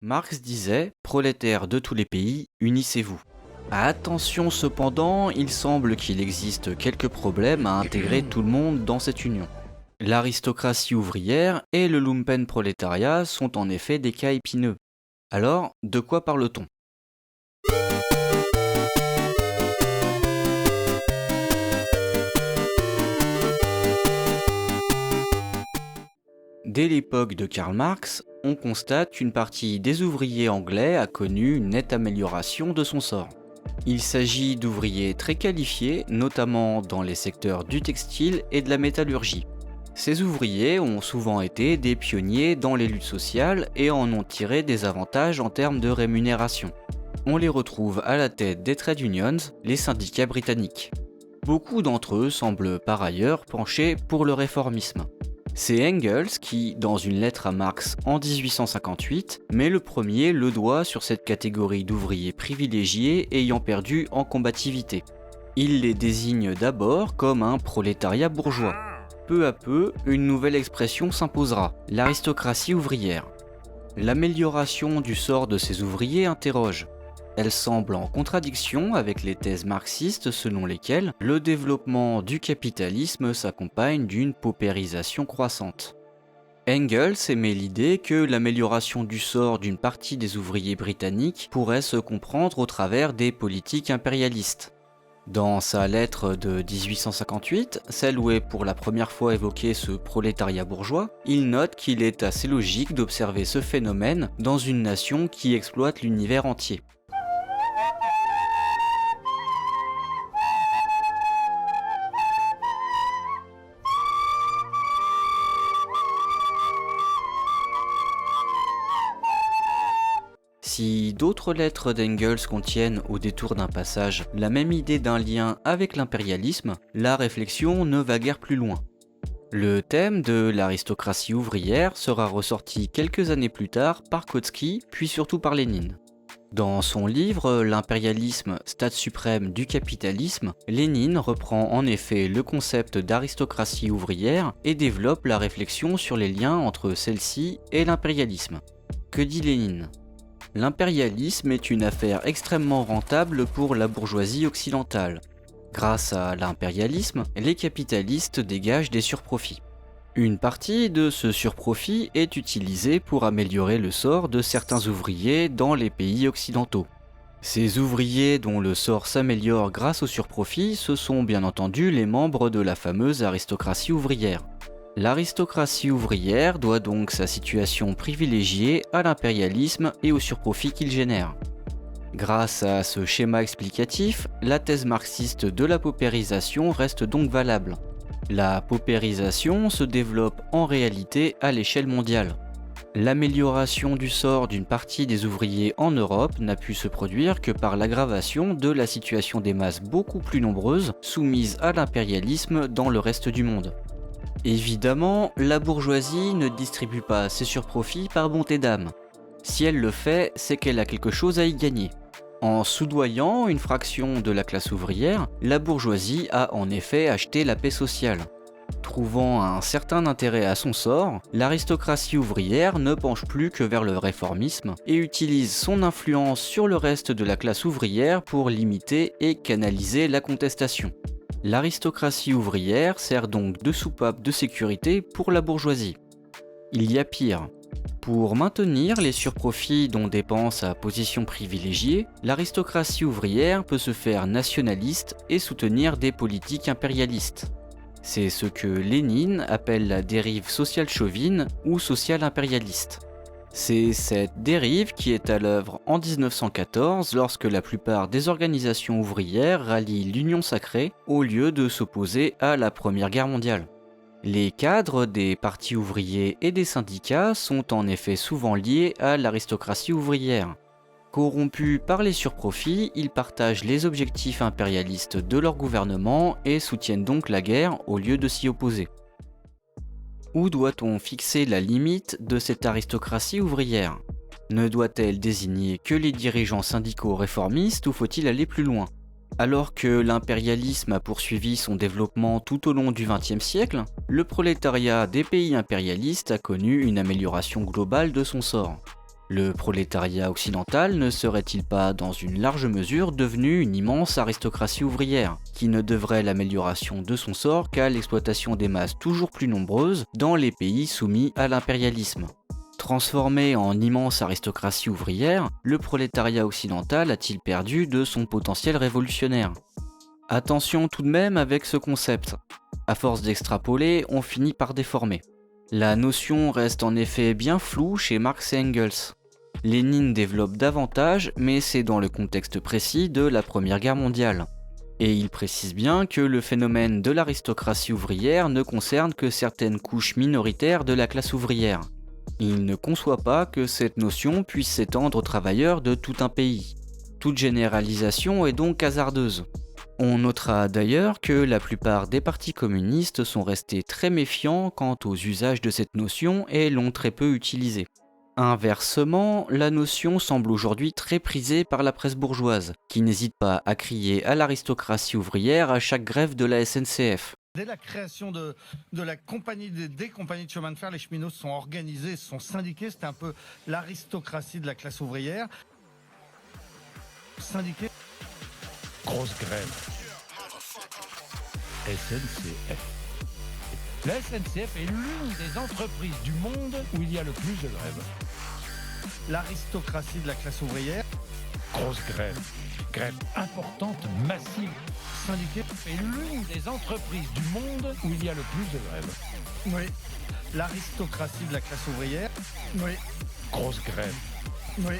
Marx disait: prolétaires de tous les pays, unissez-vous. Attention cependant, il semble qu'il existe quelques problèmes à intégrer tout le monde dans cette union. L'aristocratie ouvrière et le lumpenprolétariat sont en effet des cas épineux. Alors, de quoi parle-t-on? Dès l'époque de Karl Marx, on constate qu'une partie des ouvriers anglais a connu une nette amélioration de son sort. Il s'agit d'ouvriers très qualifiés, notamment dans les secteurs du textile et de la métallurgie. Ces ouvriers ont souvent été des pionniers dans les luttes sociales et en ont tiré des avantages en termes de rémunération. On les retrouve à la tête des trade unions, les syndicats britanniques. Beaucoup d'entre eux semblent par ailleurs pencher pour le réformisme. C'est Engels qui, dans une lettre à Marx en 1858, met le premier le doigt sur cette catégorie d'ouvriers privilégiés ayant perdu en combativité. Il les désigne d'abord comme un prolétariat bourgeois. Peu à peu, une nouvelle expression s'imposera, l'aristocratie ouvrière. L'amélioration du sort de ces ouvriers interroge. Elle semble en contradiction avec les thèses marxistes selon lesquelles le développement du capitalisme s'accompagne d'une paupérisation croissante. Engels émet l'idée que l'amélioration du sort d'une partie des ouvriers britanniques pourrait se comprendre au travers des politiques impérialistes. Dans sa lettre de 1858, celle où est pour la première fois évoqué ce prolétariat bourgeois, il note qu'il est assez logique d'observer ce phénomène dans une nation qui exploite l'univers entier. Si d'autres lettres d'Engels contiennent, au détour d'un passage, la même idée d'un lien avec l'impérialisme, la réflexion ne va guère plus loin. Le thème de l'aristocratie ouvrière sera ressorti quelques années plus tard par Kautsky, puis surtout par Lénine. Dans son livre L'impérialisme, stade suprême du capitalisme, Lénine reprend en effet le concept d'aristocratie ouvrière et développe la réflexion sur les liens entre celle-ci et l'impérialisme. Que dit Lénine ? L'impérialisme est une affaire extrêmement rentable pour la bourgeoisie occidentale. Grâce à l'impérialisme, les capitalistes dégagent des surprofits. Une partie de ce surprofit est utilisée pour améliorer le sort de certains ouvriers dans les pays occidentaux. Ces ouvriers dont le sort s'améliore grâce au surprofit, ce sont bien entendu les membres de la fameuse aristocratie ouvrière. L'aristocratie ouvrière doit donc sa situation privilégiée à l'impérialisme et au surprofit qu'il génère. Grâce à ce schéma explicatif, la thèse marxiste de la paupérisation reste donc valable. La paupérisation se développe en réalité à l'échelle mondiale. L'amélioration du sort d'une partie des ouvriers en Europe n'a pu se produire que par l'aggravation de la situation des masses beaucoup plus nombreuses soumises à l'impérialisme dans le reste du monde. Évidemment, la bourgeoisie ne distribue pas ses surprofits par bonté d'âme. Si elle le fait, c'est qu'elle a quelque chose à y gagner. En soudoyant une fraction de la classe ouvrière, la bourgeoisie a en effet acheté la paix sociale. Trouvant un certain intérêt à son sort, l'aristocratie ouvrière ne penche plus que vers le réformisme et utilise son influence sur le reste de la classe ouvrière pour limiter et canaliser la contestation. L'aristocratie ouvrière sert donc de soupape de sécurité pour la bourgeoisie. Il y a pire. Pour maintenir les surprofits dont dépend sa position privilégiée, l'aristocratie ouvrière peut se faire nationaliste et soutenir des politiques impérialistes. C'est ce que Lénine appelle la dérive sociale-chauvine ou sociale-impérialiste. C'est cette dérive qui est à l'œuvre en 1914 lorsque la plupart des organisations ouvrières rallient l'Union sacrée au lieu de s'opposer à la Première Guerre mondiale. Les cadres des partis ouvriers et des syndicats sont en effet souvent liés à l'aristocratie ouvrière. Corrompus par les surprofits, ils partagent les objectifs impérialistes de leur gouvernement et soutiennent donc la guerre au lieu de s'y opposer. Où doit-on fixer la limite de cette aristocratie ouvrière ? Ne doit-elle désigner que les dirigeants syndicaux réformistes ou faut-il aller plus loin ? Alors que l'impérialisme a poursuivi son développement tout au long du XXe siècle, le prolétariat des pays impérialistes a connu une amélioration globale de son sort. Le prolétariat occidental ne serait-il pas dans une large mesure devenu une immense aristocratie ouvrière, qui ne devrait l'amélioration de son sort qu'à l'exploitation des masses toujours plus nombreuses dans les pays soumis à l'impérialisme? Transformé en immense aristocratie ouvrière, le prolétariat occidental a-t-il perdu de son potentiel révolutionnaire? Attention tout de même avec ce concept. À force d'extrapoler, on finit par déformer. La notion reste en effet bien floue chez Marx et Engels. Lénine développe davantage, mais c'est dans le contexte précis de la Première Guerre mondiale. Et il précise bien que le phénomène de l'aristocratie ouvrière ne concerne que certaines couches minoritaires de la classe ouvrière. Il ne conçoit pas que cette notion puisse s'étendre aux travailleurs de tout un pays. Toute généralisation est donc hasardeuse. On notera d'ailleurs que la plupart des partis communistes sont restés très méfiants quant aux usages de cette notion et l'ont très peu utilisée. Inversement, la notion semble aujourd'hui très prisée par la presse bourgeoise, qui n'hésite pas à crier à l'aristocratie ouvrière à chaque grève de la SNCF. Dès la création de la compagnie, des compagnies de chemin de fer, les cheminots se sont organisés, se sont syndiqués. C'était un peu l'aristocratie de la classe ouvrière. Syndiqués. Grosse grève. SNCF. La SNCF est l'une des entreprises du monde où il y a le plus de grèves. L'aristocratie de la classe ouvrière. Grosse grève. Grève importante, massive. Syndiquée. Est l'une des entreprises du monde où il y a le plus de grèves. Oui. L'aristocratie de la classe ouvrière. Oui. Grosse grève. Oui.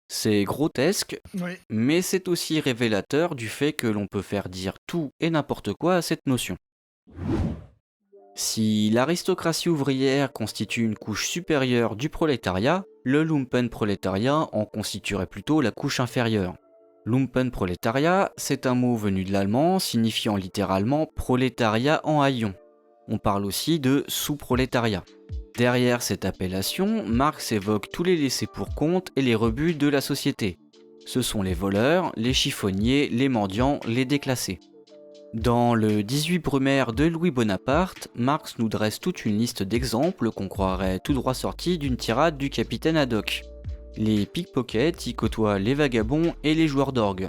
C'est grotesque, Oui. mais c'est aussi révélateur du fait que l'on peut faire dire tout et n'importe quoi à cette notion. Si l'aristocratie ouvrière constitue une couche supérieure du prolétariat, le Lumpenprolétariat en constituerait plutôt la couche inférieure. Lumpenprolétariat, c'est un mot venu de l'allemand signifiant littéralement prolétariat en haillons. On parle aussi de sous-prolétariat. Derrière cette appellation, Marx évoque tous les laissés-pour-compte et les rebuts de la société. Ce sont les voleurs, les chiffonniers, les mendiants, les déclassés. Dans le 18 Brumaire de Louis Bonaparte, Marx nous dresse toute une liste d'exemples qu'on croirait tout droit sortis d'une tirade du capitaine Haddock. Les pickpockets y côtoient les vagabonds et les joueurs d'orgue.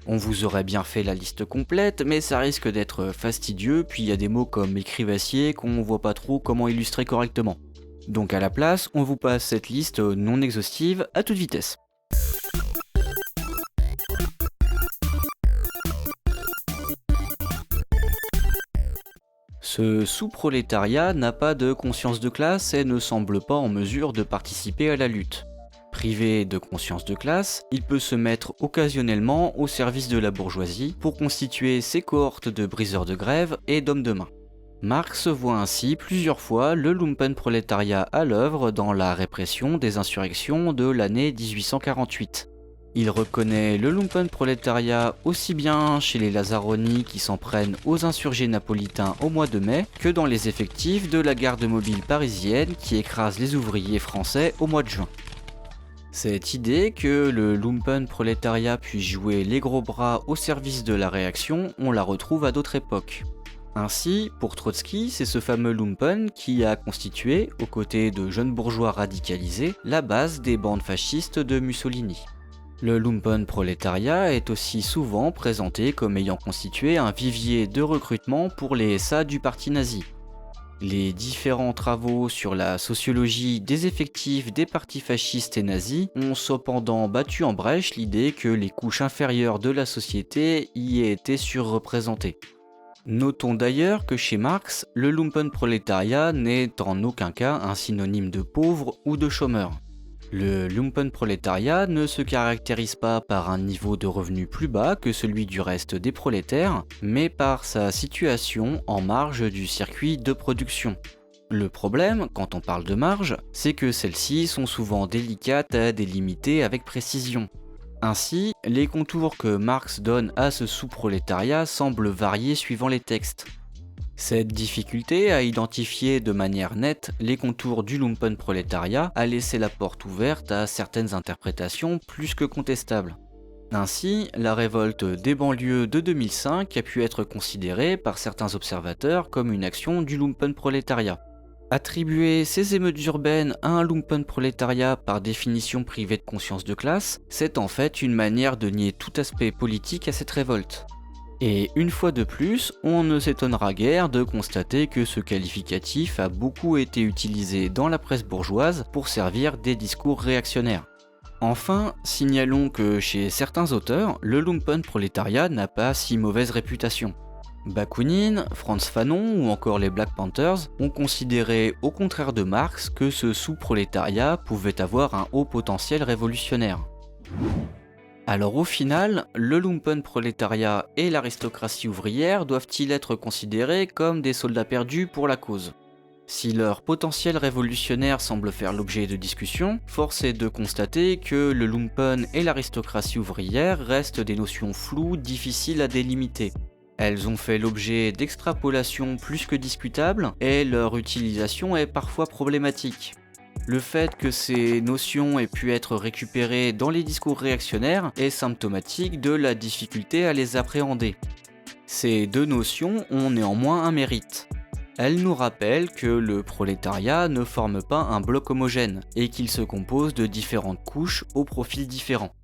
On vous aurait bien fait la liste complète, mais ça risque d'être fastidieux, puis il y a des mots comme écrivassier qu'on voit pas trop comment illustrer correctement. Donc à la place, on vous passe cette liste non exhaustive à toute vitesse. Ce sous-prolétariat n'a pas de conscience de classe et ne semble pas en mesure de participer à la lutte. Privé de conscience de classe, il peut se mettre occasionnellement au service de la bourgeoisie pour constituer ses cohortes de briseurs de grève et d'hommes de main. Marx voit ainsi plusieurs fois le lumpenprolétariat à l'œuvre dans la répression des insurrections de l'année 1848. Il reconnaît le lumpenprolétariat aussi bien chez les Lazzaroni qui s'en prennent aux insurgés napolitains au mois de mai que dans les effectifs de la garde mobile parisienne qui écrasent les ouvriers français au mois de juin. Cette idée que le lumpenprolétariat puisse jouer les gros bras au service de la réaction, on la retrouve à d'autres époques. Ainsi, pour Trotsky, c'est ce fameux lumpen qui a constitué, aux côtés de jeunes bourgeois radicalisés, la base des bandes fascistes de Mussolini. Le lumpenprolétariat est aussi souvent présenté comme ayant constitué un vivier de recrutement pour les SA du parti nazi. Les différents travaux sur la sociologie des effectifs des partis fascistes et nazis ont cependant battu en brèche l'idée que les couches inférieures de la société y aient été surreprésentées. Notons d'ailleurs que chez Marx, le lumpenprolétariat n'est en aucun cas un synonyme de pauvre ou de chômeur. Le lumpenprolétariat ne se caractérise pas par un niveau de revenu plus bas que celui du reste des prolétaires, mais par sa situation en marge du circuit de production. Le problème, quand on parle de marge, c'est que celles-ci sont souvent délicates à délimiter avec précision. Ainsi, les contours que Marx donne à ce sous-prolétariat semblent varier suivant les textes. Cette difficulté à identifier de manière nette les contours du lumpenprolétariat a laissé la porte ouverte à certaines interprétations plus que contestables. Ainsi, la révolte des banlieues de 2005 a pu être considérée par certains observateurs comme une action du lumpenprolétariat. Attribuer ces émeutes urbaines à un lumpenprolétariat par définition privé de conscience de classe, c'est en fait une manière de nier tout aspect politique à cette révolte. Et une fois de plus, on ne s'étonnera guère de constater que ce qualificatif a beaucoup été utilisé dans la presse bourgeoise pour servir des discours réactionnaires. Enfin, signalons que chez certains auteurs, le lumpenprolétariat n'a pas si mauvaise réputation. Bakounine, Frantz Fanon ou encore les Black Panthers ont considéré, au contraire de Marx, que ce sous-prolétariat pouvait avoir un haut potentiel révolutionnaire. Alors au final, le lumpenprolétariat et l'aristocratie ouvrière doivent-ils être considérés comme des soldats perdus pour la cause ? Si leur potentiel révolutionnaire semble faire l'objet de discussions, force est de constater que le lumpen et l'aristocratie ouvrière restent des notions floues, difficiles à délimiter. Elles ont fait l'objet d'extrapolations plus que discutables et leur utilisation est parfois problématique. Le fait que ces notions aient pu être récupérées dans les discours réactionnaires est symptomatique de la difficulté à les appréhender. Ces deux notions ont néanmoins un mérite. Elles nous rappellent que le prolétariat ne forme pas un bloc homogène et qu'il se compose de différentes couches aux profils différents.